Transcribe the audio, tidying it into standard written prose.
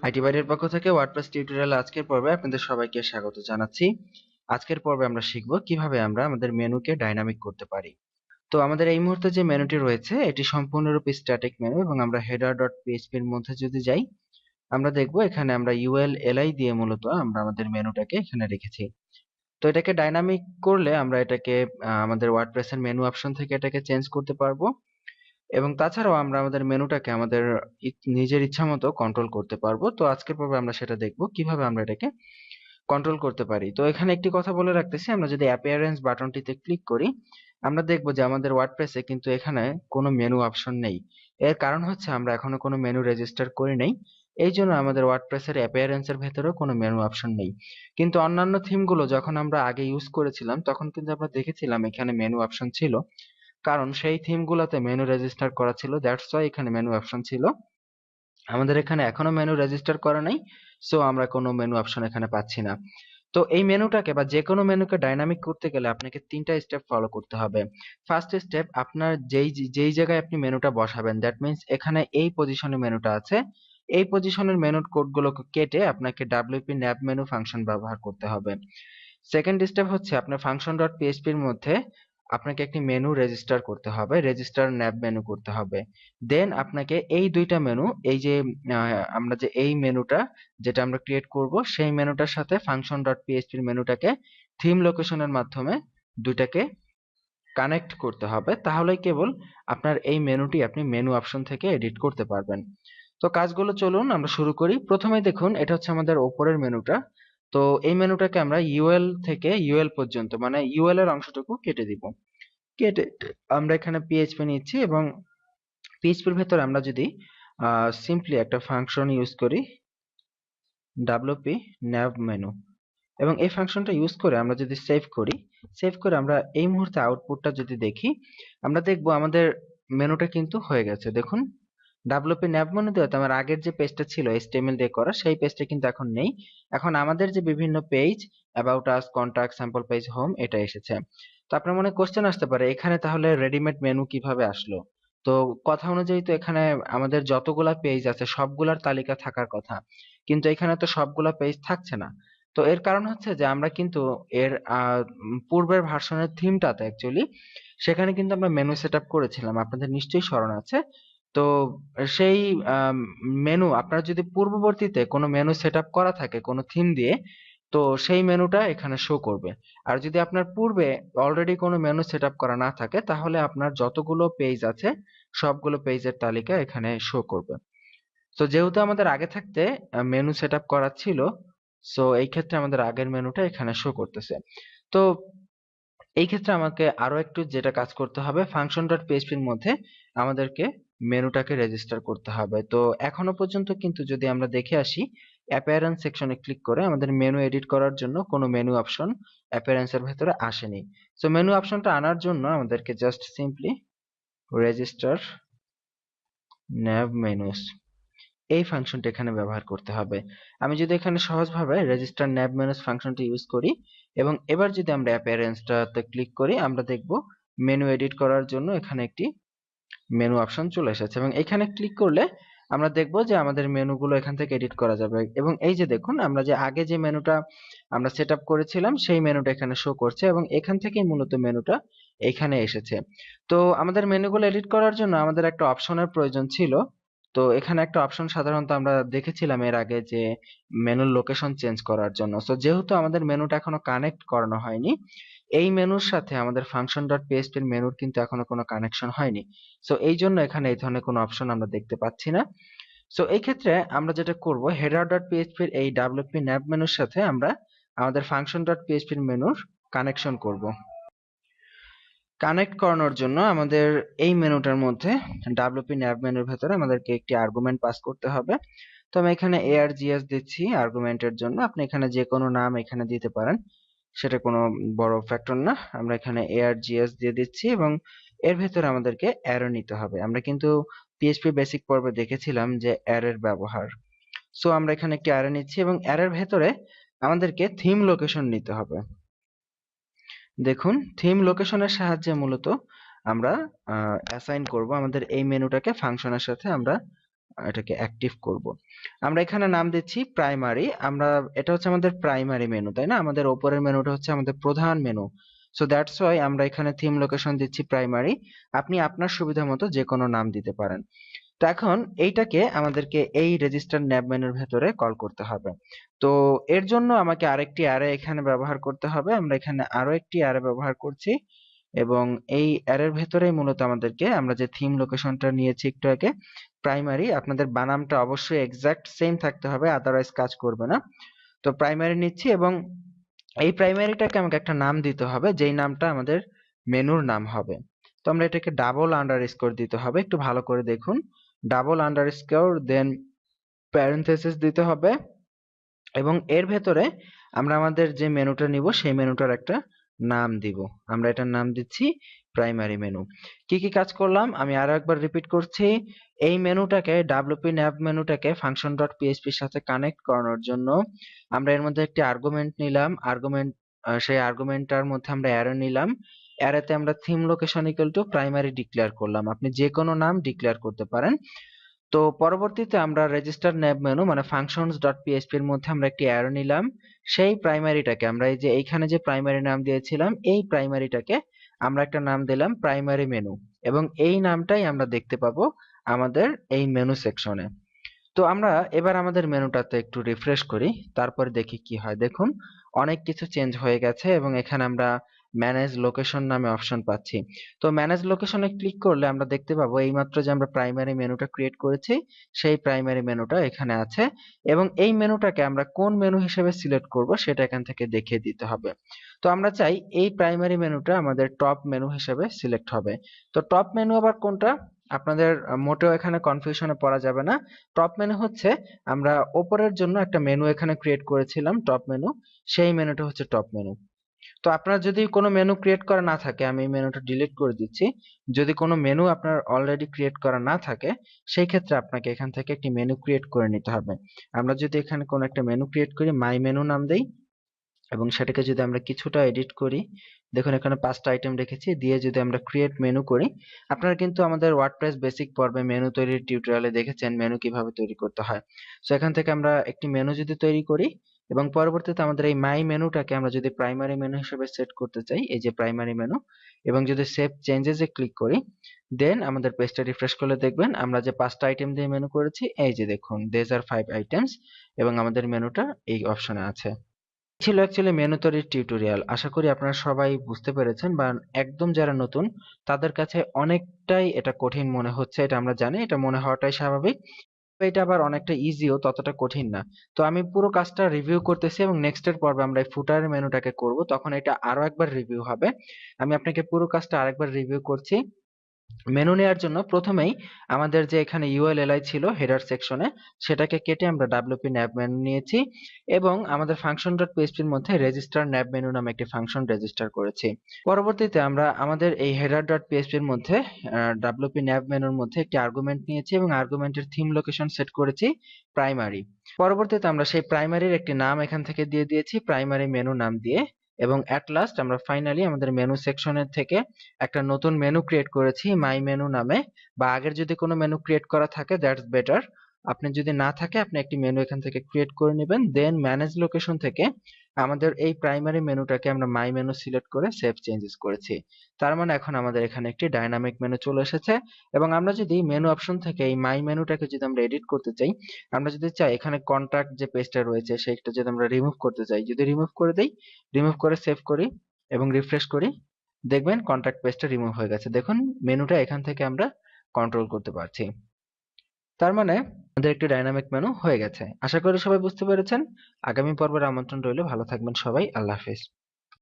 আইটিবারির পক্ষ থেকে WordPress tutorial আজকের পর্বে আপনাদের সবাইকে স্বাগত জানাচ্ছি। আজকের পর্বে আমরা শিখব কিভাবে আমরা আমাদের মেনুকে ডাইনামিক করতে পারি। তো আমাদের এই মুহূর্তে যে মেনুটি রয়েছে এটি সম্পূর্ণরূপে স্ট্যাটিক মেনু এবং আমরা header.php এর মধ্যে যদি যাই আমরা দেখব এখানে আমরা ULLI দিয়ে মূলত আমরা আমাদের মেনুটাকে এখানে রেখেছি। তো এটাকে ডাইনামিক করলে আমরা এটাকে আমাদের ওয়ার্ডপ্রেসের মেনু অপশন থেকে এটাকে চেঞ্জ করতে পারবো এবং তাছাড়াও আমরা আমাদের মেনুটাকে আমাদের নিজের ইচ্ছা মতো কন্ট্রোল করতে পারবো। তো আজকের পর্বে আমরা সেটা দেখবো কিভাবে আমরা এটাকে কন্ট্রোল করতে পারি। তো এখানে একটি কথা বলে রাখতেছি, আমরা যদি অ্যাপিয়ারেন্স বাটনটিতে ক্লিক করি আমরা দেখবো যে আমাদের ওয়ার্ডপ্রেসে কিন্তু এখানে কোনো মেনু অপশন নেই। এর কারণ হচ্ছে আমরা এখনো কোনো মেনু রেজিস্টার করি নাই, এই জন্য আমাদের ওয়ার্ডপ্রেসের অ্যাপিয়ারেন্সের ভেতরেও কোনো মেনু অপশন নেই। কিন্তু অন্যান্য থিমগুলো যখন আমরা আগে ইউজ করেছিলাম তখন কিন্তু আমরা দেখেছিলাম এখানে মেনু অপশন ছিল, কারণ সেই থিমগুলোতে মেনু রেজিস্টার করা ছিল, দ্যাটস ওয়াই এখানে মেনু অপশন ছিল। আমাদের এখানে এখনো মেনু রেজিস্টার করা নাই, সো আমরা কোনো মেনু অপশন এখানে পাচ্ছি না। তো এই মেনুটাকে বা যে কোনো মেনুকে ডাইনামিক করতে গেলে আপনাকে 3টা স্টেপ ফলো করতে হবে। ফার্স্ট স্টেপ, আপনার যেই জায়গায় আপনি মেনুটা বসাবেন, দ্যাট মিন্স এখানে এই পজিশনে মেনুটা আছে, এই পজিশনের মেনুর কোডগুলোকে কেটে আপনাকে wp nav মেনু ফাংশন ব্যবহার করতে হবে। সেকেন্ড স্টেপ হচ্ছে আপনার function.php এর মধ্যে আপনাকে একটি মেনু রেজিস্টার করতে হবে, রেজিস্টার ন্যাব মেনু করতে হবে। দেন আপনাকে এই দুইটা মেনু, এই যে আমরা যে এই মেনুটা যেটা আমরা ক্রিয়েট করব সেই মেনুটার সাথে function.php এর মেনুটাকে থিম লোকেশনের মাধ্যমে দুইটাকে কানেক্ট করতে হবে, তাহলেই কেবল আপনার এই মেনুটি আপনি মেনু অপশন থেকে এডিট করতে পারবেন। তো কাজগুলো চলুন আমরা শুরু করি। প্রথমে দেখুন এটা হচ্ছে আমাদের উপরের মেনুটা। তো এই মেনুটাকে আমরা ইউএল থেকে ইউএল পর্যন্ত মানে ইউএল এর অংশটুকু কেটে দিব। কেটে আমরা এখানে পিএইচপি নিচ্ছি এবং পিএইচপির ভেতর আমরা যদি সিম্পলি একটা ফাংশন ইউজ করি wp nav মেনু, এবং এই ফাংশনটা ইউজ করে আমরা যদি সেভ করি, সেভ করে আমরা এই মুহূর্তে আউটপুটটা যদি দেখি আমরা দেখব আমাদের মেনুটা কিন্তু হয়ে গেছে। দেখুন wp nav মেনু দেওয়াতে আমার আগের যে পেজটা ছিল HTML দিয়ে করা সেই পেজটা কিন্তু এখন নেই। এখন আমাদের যে বিভিন্ন page about us, contact, sample page, home এটা এসেছে। তো আপনার মনে কোশ্চেন আসতে পারে এখানে তাহলে রেডিমেড মেনু কিভাবে আসলো। তো কথা অনুযায়ী তো এখানে আমাদের যতগুলা পেজ আছে সবগুলার তালিকা থাকার কথা, কিন্তু এখানে তো সবগুলা পেজ থাকছে না। তো এর কারণ হচ্ছে যে আমরা কিন্তু এর পূর্বের ভার্সনের থিমটাতে অ্যাকচুয়ালি সেখানে কিন্তু আমরা মেনু সেটআপ করেছিলাম, আপনাদের নিশ্চয়ই স্মরণ আছে। তো সেই মেনু আপনার যদি পূর্ববর্তীতে কোনো মেনু সেটআপ করা থাকে কোনো থিম দিয়ে, তো সেই মেনুটা এখানে শো করবে। আর যদি আপনার পূর্বে অলরেডি কোনো মেনু সেটআপ করা না থাকে তাহলে আপনার যতগুলো পেজ আছে সবগুলো পেজের তালিকা এখানে শো করবে। তো যেহেতু আমাদের আগে থাকতে মেনু সেটআপ করা ছিল, সো এই ক্ষেত্রে আমাদের আগের মেনুটা এখানে শো করতেছে। তো এই ক্ষেত্রে আমাকে আরো একটু যেটা কাজ করতে হবে, function.php এর মধ্যে আমাদেরকে মেনুটাকে রেজিস্টার করতে হবে। তো এখনো পর্যন্ত কিন্তু যদি আমরা দেখে আসি অ্যাপিয়ারেন্স সেকশনে ক্লিক করে আমাদের মেনু এডিট করার জন্য কোনো মেনু অপশন অ্যাপিয়ারেন্সের ভেতরে আসেনি। সো মেনু অপশনটা আনার জন্য আমাদেরকে just simply register nav menus এই ফাংশনটা এখানে ব্যবহার করতে হবে। আমি যদি এখানে সহজভাবে রেজিস্টার nav menus ফাংশনটি ইউজ করি এবং এবার যদি আমরা অ্যাপিয়ারেন্সটাতে ক্লিক করি আমরা দেখব মেনু এডিট করার জন্য এখানে একটি মেনু অপশন চলে এসেছে এবং এখানে ক্লিক করলে আমরা দেখব যে আমাদের মেনুগুলো এখান থেকে এডিট করা যাবে এবং এই যে দেখুন আমরা যে আগে যে মেনুটা আমরা সেটআপ করেছিলাম সেই মেনুটা এখানে শো করছে এবং এখান থেকেই মূলত মেনুটা এখানে এসেছে। তো আমাদের মেনুগুলো এডিট করার জন্য আমাদের একটা অপশনের প্রয়োজন ছিল। তো এখানে একটা অপশন সাধারণত আমরা দেখেছিলাম এর আগে যে মেনুর লোকেশন চেঞ্জ করার জন্য। সো যেহেতু আমাদের মেনুটা এখনো কানেক্ট করানো হয়নি, এই মেনুর সাথে আমাদের function.php এর মেনুর কিন্তু এখনো কোনো কানেকশন হয়নি। সো এই জন্য এখানে এই ধরনের কোনো অপশন আমরা দেখতে পাচ্ছি না। সো এই ক্ষেত্রে আমরা যেটা করব header.php এর এই wp nav মেনুর সাথে আমরা আমাদের function.php এর মেনুর কানেকশন করব। কানেক্ট করানোর জন্য আমাদের এই মেনুটার মধ্যে wp nav মেনুর ভেতরে আমাদেরকে একটি আর্গুমেন্ট পাস করতে হবে। তো আমি এখানে args দিচ্ছি আর্গুমেন্টের জন্য, আপনি এখানে যে কোনো নাম এখানে দিতে পারেন, সেটা কোনো বড় ফ্যাক্টর না। আমরা এখানে args দিয়ে দিচ্ছি এবং এর ভেতরে আমাদেরকে অ্যারো নিতে হবে। আমরা কিন্তু পিএইচপি বেসিক পর্বে দেখেছিলাম যে অ্যারের ব্যবহার। সো আমরা এখানে একটি অ্যারে নিচ্ছি এবং অ্যারের ভেতরে আমাদেরকে থিম লোকেশন নিতে হবে। দেখুন থিম লোকেশনের সাহায্যে মূলত আমরা অ্যাসাইন করব আমাদের এই মেনুটাকে ফাংশনের সাথে আমরা এটাকে অ্যাক্টিভ করব। আমরা এখানে নাম দিচ্ছি প্রাইমারি। এটা হচ্ছে আমাদের প্রাইমারি মেনু, তাই না? আমাদের উপরের মেনুটা হচ্ছে আমাদের প্রধান মেনু। সো দ্যাটস ওয়াই আমরা এখানে থিম লোকেশন দিচ্ছি প্রাইমারি। আপনি আপনার সুবিধা মতো যে কোনো নাম দিতে পারেন। তো এখন এইটাকে আমাদেরকে এই রেজিস্টার ন্যাব মেনুর ভেতরে কল করতে হবে। তো এর জন্য আমাকে আরেকটি অ্যারে এখানে ব্যবহার করতে হবে। আমরা এখানে আরো একটি অ্যারে ব্যবহার করছি এবং এই অ্যারের ভেতরেই মূলত আমাদেরকে আমরা যে থিম লোকেশনটা নিয়েছি একটু আগে প্রাইমারি, আপনাদের বানামটা অবশ্যই এক্সাক্ট সেম থাকতে হবে, আদারওয়াইজ কাজ করবে না। তো প্রাইমারি নিচ্ছি এবং এই প্রাইমারিটাকে আমাকে একটা নাম দিতে হবে, যেই নামটা আমাদের মেনুর নাম হবে। তো আমরা এটাকে ডাবল আন্ডারস্কোর দিতে হবে, একটু ভালো করে দেখুন। ডাবল আন্ডারস্কোর দেন প্যারেনথেসিস দিতে হবে এবং এর ভেতরে আমরা আমাদের যে মেনুটা নিব সেই মেনুটার একটা নাম দিব। আমরা এটার নাম দিচ্ছি প্রাইমারি মেনু। কি কি কাজ করলাম আমি আরো একবার রিপিট করছি। এই মেনুটাকে wp nav মেনুটাকে ফাংশন ডট পিএইচপি এর সাথে কানেক্ট করানোর জন্য আমরা এর মধ্যে একটি আর্গুমেন্ট নিলাম। সেই আর্গুমেন্টটার মধ্যে আমরা অ্যারে নিলাম। অ্যারেতে আমরা theme location equal to primary declare করলাম। আপনি যে কোনো নাম ডিক্লেয়ার করতে পারেন। তো পরবর্তীতে আমরা রেজিস্টার ন্যাব মেনু মানে functions ডট পিএইচপি এর মধ্যে আমরা একটি অ্যারো নিলাম। সেই প্রাইমারিটাকে আমরা এই যে এইখানে যে প্রাইমারি নাম দিয়েছিলাম এই প্রাইমারিটাকে আমরা একটা নাম দিলাম প্রাইমারি মেনু এবং এই নামটাই আমরা দেখতে পাবো আমাদের এই মেনু সেকশনে। তো আমরা এবার আমাদের মেনুটাতে একটু রিফ্রেশ করি, তারপরে দেখি কি হয়। দেখুন অনেক কিছু চেঞ্জ হয়ে গেছে এবং এখানে আমরা ম্যানেজ লোকেশন নামে অপশন পাচ্ছি। তো ম্যানেজ লোকেশনে ক্লিক করলে আমরা দেখতে পাবো এইমাত্র যে আমরা প্রাইমারি মেনুটা ক্রিয়েট করেছি সেই প্রাইমারি মেনুটা এখানে আছে এবং এই মেনুটাকে আমরা কোন মেনু হিসেবে সিলেক্ট করব সেটা এখান থেকে দেখিয়ে দিতে হবে। তো আমরা চাই এই প্রাইমারি মেনুটা আমাদের টপ মেনু হিসেবে সিলেক্ট হবে। তো টপ মেনু আবার কোনটা? আপনাদের মোটেও এখানে কনফিউশনে পড়া যাবে না। টপ মেনু হচ্ছে আমরা ওপরের জন্য একটা মেনু এখানে ক্রিয়েট করেছিলাম টপ মেনু, সেই মেনুটা হচ্ছে টপ মেনু। তো আপনার যদি কোনো মেনু ক্রিয়েট করা না থাকে, আমি এই মেনুটা ডিলিট করে দিচ্ছি। যদি কোনো মেনু আপনার অলরেডি ক্রিয়েট করা না থাকে সেই ক্ষেত্রে আপনাকে এখান থেকে একটি মেনু ক্রিয়েট করে নিতে হবে। আমরা যদি এখানে কোনো একটা মেনু ক্রিয়েট করি, মাই মেনু নাম দেই এবং সেটাকে যদি আমরা কিছুটা এডিট করি, দেখুন এখানে 5টা আইটেম রেখেছি, দিয়ে যদি আমরা ক্রিয়েট মেনু করি, আপনারা কিন্তু আমাদের ওয়ার্ডপ্রেস বেসিক পর্বে মেনু তৈরির টিউটোরিয়ালে দেখেছেন মেনু কিভাবে তৈরি করতে হয়। সো এখান থেকে আমরা একটি মেনু যদি তৈরি করি এবং পরবর্তীতে আমাদের এই মাই মেনুটাকে আমরা যদি প্রাইমারি মেনু হিসেবে সেট করতে চাই, এই যে প্রাইমারি মেনু, এবং যদি সেভ চেঞ্জেস এ ক্লিক করি, দেন আমাদের পেজটা রিফ্রেশ করলে দেখবেন আমরা যে 5টা আইটেম দিয়ে মেনু করেছি, এই যে দেখুন দেজ আর 5 আইটেমস এবং আমাদের মেনুটা এই অপশনে আছে। ছিল অ্যাকচুয়ালি মেনু তৈরির টিউটোরিয়াল। আশা করি আপনারা সবাই বুঝতে পেরেছেন বা একদম যারা নতুন তাদের কাছে অনেকটাই এটা কঠিন মনে হচ্ছে, এটা আমরা জানি, এটা মনে হওয়াটাই স্বাভাবিক। এটা আবার অনেকটা ইজিও, ততটা কঠিন না। তো আমি পুরো কাজটা রিভিউ করতেছি এবং নেক্সটের পর্বে আমরা এই ফুটার মেনুটাকে করব, তখন এটা আরো একবার রিভিউ হবে। আমি আপনাকে পুরো কাজটা আরেকবার রিভিউ করছি। মেনু নেয়ার জন্য প্রথমেই আমাদের যে এখানে ULLI ছিল হেডার সেকশনে, সেটাকে কেটে আমরা WP nav মেনু নিয়েছি এবং আমাদের ফাংশন ডট পিএইচপি এর মধ্যে রেজিস্টার nav মেনু নামে একটি ফাংশন রেজিস্টার করেছি। পরবর্তীতে আমরা আমাদের এই হেডার ডট পিএইচপি এর মধ্যে WP nav মেনুর মধ্যে একটি আর্গুমেন্ট নিয়েছি এবং আর্গুমেন্টের থিম লোকেশন সেট করেছি প্রাইমারি। পরবর্তীতে আমরা সেই প্রাইমারির একটি নাম এখান থেকে দিয়ে দিয়েছি প্রাইমারি মেনু নাম দিয়ে এবং এট লাস্ট আমরা ফাইনালি আমাদের মেনু সেকশনের থেকে একটা নতুন মেনু ক্রিয়েট করেছি মাই মেনু নামে, বা আগের যদি কোনো মেনু ক্রিয়েট করা থাকে দ্যাটস বেটার। আপনি যদি না থাকে আপনি একটি মেনু এখান থেকে ক্রিয়েট করে নেবেন, দেন ম্যানেজ লোকেশন থেকে আমাদের এই প্রাইমারি মেনুটাকে আমরা মাই মেনু সিলেক্ট করে সেভ চেঞ্জেস করেছি। তার মানে এখন আমাদের এখানে একটি ডাইনামিক মেনু চলে এসেছে এবং আমরা যদি মেনু অপশন থেকে এই মাই মেনুটাকে যদি আমরা এডিট করতে চাই, আমরা যদি চাই এখানে কন্ট্যাক্ট যে পেজটা রয়েছে সেইটা যদি আমরা রিমুভ করতে চাই, যদি রিমুভ করে দেই, রিমুভ করে সেভ করি এবং রিফ্রেশ করি, দেখবেন কন্ট্যাক্ট পেজটা রিমুভ হয়ে গেছে। দেখুন মেনুটা এখান থেকে আমরা কন্ট্রোল করতে পারছি। তার মানে আমাদের একটি ডাইনামিক মেনু হয়ে গেছে। আশা করি সবাই বুঝতে পেরেছেন। আগামী পর্বের আমন্ত্রণ রইল। ভালো থাকবেন সবাই। আল্লাহ হাফেজ।